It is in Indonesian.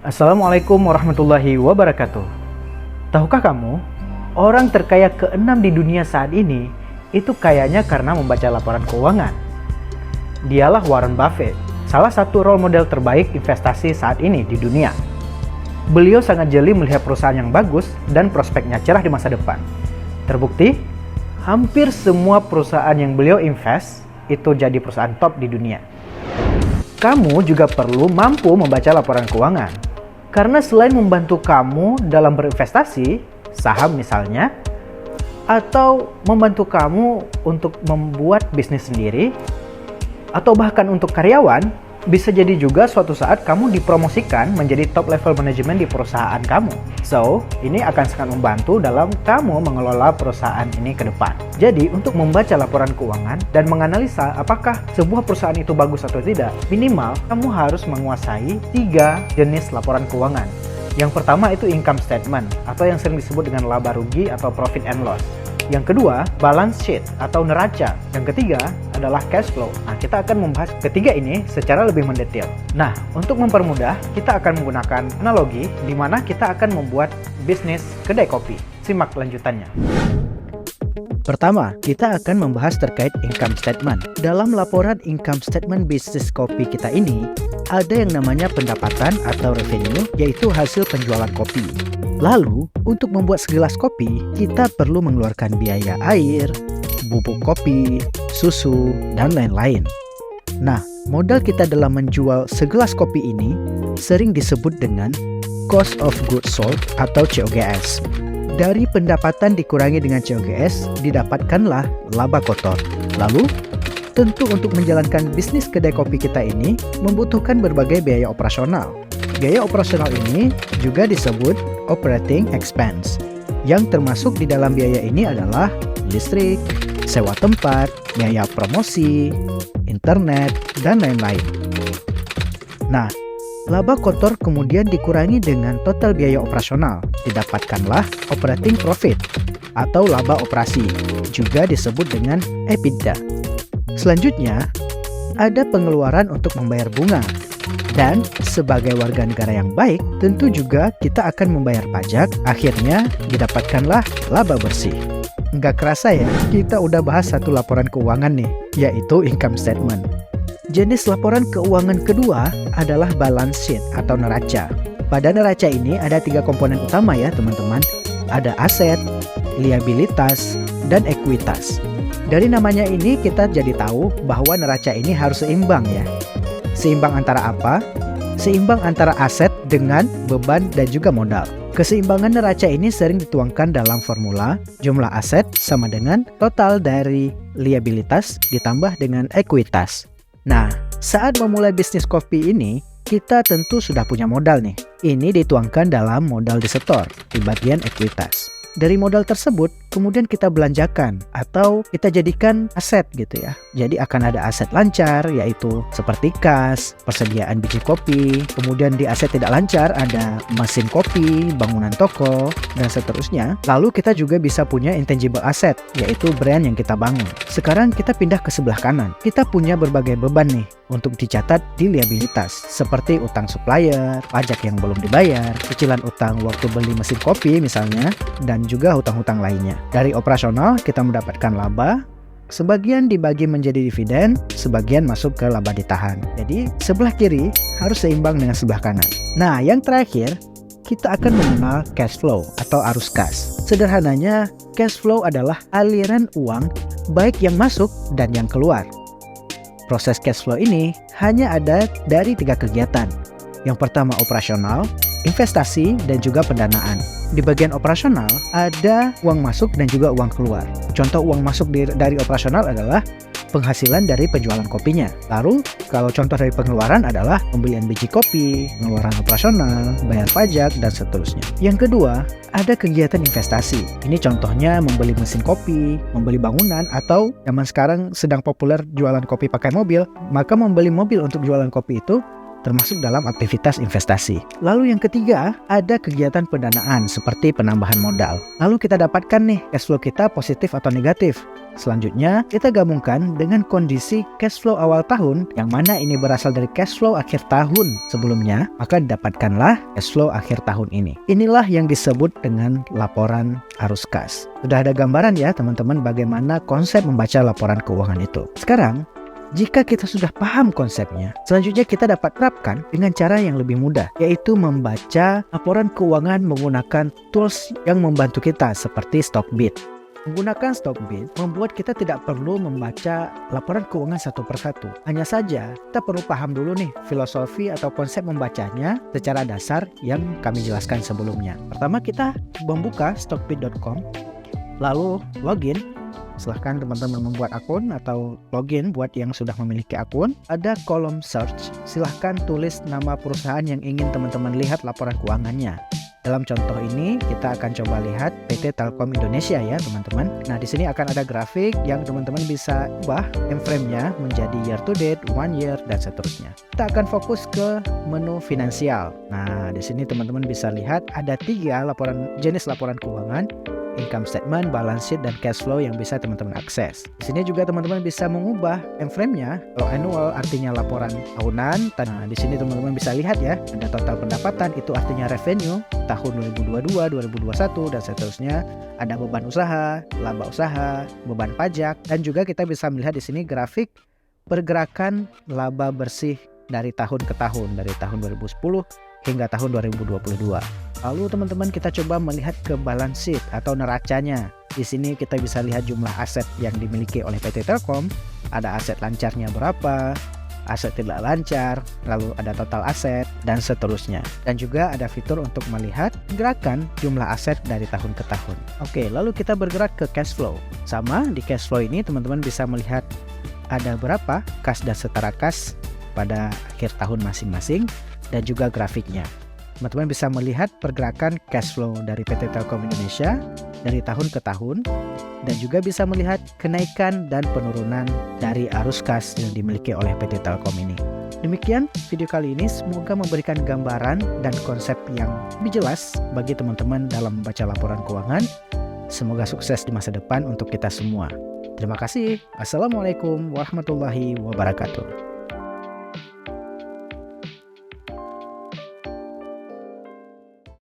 Assalamualaikum warahmatullahi wabarakatuh. Tahukah kamu, orang terkaya ke-6 di dunia saat ini itu kayaknya karena membaca laporan keuangan. Dialah Warren Buffett, salah satu role model terbaik investasi saat ini di dunia. Beliau sangat jeli melihat perusahaan yang bagus dan prospeknya cerah di masa depan. Terbukti, hampir semua perusahaan yang beliau invest itu jadi perusahaan top di dunia. Kamu juga perlu mampu membaca laporan keuangan. Karena selain membantu kamu dalam berinvestasi, saham misalnya, atau membantu kamu untuk membuat bisnis sendiri, atau bahkan untuk karyawan, bisa jadi juga suatu saat kamu dipromosikan menjadi top level manajemen di perusahaan kamu. So, ini akan sangat membantu dalam kamu mengelola perusahaan ini ke depan. Jadi, untuk membaca laporan keuangan dan menganalisa apakah sebuah perusahaan itu bagus atau tidak, minimal kamu harus menguasai 3 jenis laporan keuangan. Yang pertama itu income statement, atau yang sering disebut dengan laba rugi atau profit and loss. Yang kedua, balance sheet atau neraca. Yang ketiga adalah cash flow. Nah, kita akan membahas ketiga ini secara lebih mendetail. Nah, untuk mempermudah, kita akan menggunakan analogi di mana kita akan membuat bisnis kedai kopi. Simak lanjutannya. Pertama, kita akan membahas terkait income statement. Dalam laporan income statement bisnis kopi kita ini, ada yang namanya pendapatan atau revenue, yaitu hasil penjualan kopi. Lalu, untuk membuat segelas kopi, kita perlu mengeluarkan biaya air, bubuk kopi, susu, dan lain-lain. Nah, modal kita dalam menjual segelas kopi ini sering disebut dengan cost of goods sold atau COGS. Dari pendapatan dikurangi dengan COGS, didapatkanlah laba kotor. Lalu, tentu untuk menjalankan bisnis kedai kopi kita ini membutuhkan berbagai biaya operasional. Biaya operasional ini juga disebut operating expense. Yang termasuk di dalam biaya ini adalah listrik, sewa tempat, biaya promosi, internet, dan lain-lain. Nah, laba kotor kemudian dikurangi dengan total biaya operasional. Didapatkanlah operating profit atau laba operasi, juga disebut dengan EBITDA. Selanjutnya, ada pengeluaran untuk membayar bunga. Dan sebagai warga negara yang baik, tentu juga kita akan membayar pajak, akhirnya didapatkanlah laba bersih. Nggak kerasa ya, kita udah bahas satu laporan keuangan nih, yaitu income statement. Jenis laporan keuangan kedua adalah balance sheet atau neraca. Pada neraca ini ada 3 komponen utama ya teman-teman. Ada aset, liabilitas, dan ekuitas. Dari namanya ini kita jadi tahu bahwa neraca ini harus seimbang ya. Seimbang antara apa? Seimbang antara aset dengan beban dan juga modal. Keseimbangan neraca ini sering dituangkan dalam formula jumlah aset sama dengan total dari liabilitas ditambah dengan ekuitas. Nah, saat memulai bisnis kopi ini, kita tentu sudah punya modal nih. Ini dituangkan dalam modal disetor di bagian ekuitas. Dari modal tersebut, kemudian kita belanjakan atau kita jadikan aset gitu ya. Jadi akan ada aset lancar, yaitu seperti kas, persediaan biji kopi. Kemudian di aset tidak lancar ada mesin kopi, bangunan toko, dan seterusnya. Lalu kita juga bisa punya intangible asset, yaitu brand yang kita bangun. Sekarang kita pindah ke sebelah kanan. Kita punya berbagai beban nih untuk dicatat di liabilitas, seperti utang supplier, pajak yang belum dibayar, cicilan utang waktu beli mesin kopi misalnya, dan juga hutang-hutang lainnya. Dari operasional kita mendapatkan laba, sebagian dibagi menjadi dividen, sebagian masuk ke laba ditahan. Jadi sebelah kiri harus seimbang dengan sebelah kanan. Nah, yang terakhir kita akan mengenal cash flow atau arus kas. Sederhananya, cash flow adalah aliran uang baik yang masuk dan yang keluar. Proses cash flow ini hanya ada dari 3 kegiatan. Yang pertama operasional, investasi, dan juga pendanaan. Di bagian operasional ada uang masuk dan juga uang keluar. Contoh uang masuk dari operasional adalah penghasilan dari penjualan kopinya. Lalu kalau contoh dari pengeluaran adalah pembelian biji kopi, pengeluaran operasional, bayar pajak, dan seterusnya. Yang kedua, ada kegiatan investasi. Ini contohnya membeli mesin kopi, membeli bangunan, atau zaman sekarang sedang populer jualan kopi pakai mobil, maka membeli mobil untuk jualan kopi itu termasuk dalam aktivitas investasi. Lalu yang ketiga, ada kegiatan pendanaan seperti penambahan modal. Lalu kita dapatkan nih cash flow kita positif atau negatif. Selanjutnya, kita gabungkan dengan kondisi cash flow awal tahun yang mana ini berasal dari cash flow akhir tahun sebelumnya, maka didapatkanlah cash flow akhir tahun ini. Inilah yang disebut dengan laporan arus kas. Sudah ada gambaran ya teman-teman bagaimana konsep membaca laporan keuangan itu. Sekarang, jika kita sudah paham konsepnya, selanjutnya kita dapat terapkan dengan cara yang lebih mudah, yaitu membaca laporan keuangan menggunakan tools yang membantu kita seperti Stockbit. Menggunakan Stockbit membuat kita tidak perlu membaca laporan keuangan satu persatu. Hanya saja kita perlu paham dulu nih filosofi atau konsep membacanya secara dasar yang kami jelaskan sebelumnya. Pertama kita membuka stockbit.com, lalu login. Silahkan teman-teman membuat akun atau login buat yang sudah memiliki akun. Ada kolom search, silahkan tulis nama perusahaan yang ingin teman-teman lihat laporan keuangannya. Dalam contoh ini kita akan coba lihat PT Telkom Indonesia ya teman-teman. Nah di sini akan ada grafik yang teman-teman bisa ubah time frame-nya menjadi year to date, 1 year dan seterusnya. Kita akan fokus ke menu finansial. Nah di sini teman-teman bisa lihat ada 3 jenis laporan keuangan. Income statement, balance sheet, dan cash flow yang bisa teman-teman akses. Di sini juga teman-teman bisa mengubah time frame-nya. Kalau annual artinya laporan tahunan. Nah, di sini teman-teman bisa lihat ya, ada total pendapatan itu artinya revenue tahun 2022, 2021 dan seterusnya. Ada beban usaha, laba usaha, beban pajak, dan juga kita bisa melihat di sini grafik pergerakan laba bersih dari tahun ke tahun, dari tahun 2010 hingga tahun 2022. Lalu teman-teman kita coba melihat ke balance sheet atau neracanya. Di sini kita bisa lihat jumlah aset yang dimiliki oleh PT Telkom. Ada aset lancarnya berapa, aset tidak lancar, lalu ada total aset, dan seterusnya. Dan juga ada fitur untuk melihat gerakan jumlah aset dari tahun ke tahun. Oke, lalu kita bergerak ke cash flow. Sama, di cash flow ini teman-teman bisa melihat ada berapa kas dan setara kas pada akhir tahun masing-masing, dan juga grafiknya. Teman-teman bisa melihat pergerakan cash flow dari PT Telkom Indonesia dari tahun ke tahun, dan juga bisa melihat kenaikan dan penurunan dari arus kas yang dimiliki oleh PT Telkom ini. Demikian video kali ini, semoga memberikan gambaran dan konsep yang lebih jelas bagi teman-teman dalam membaca laporan keuangan. Semoga sukses di masa depan untuk kita semua. Terima kasih. Assalamualaikum warahmatullahi wabarakatuh.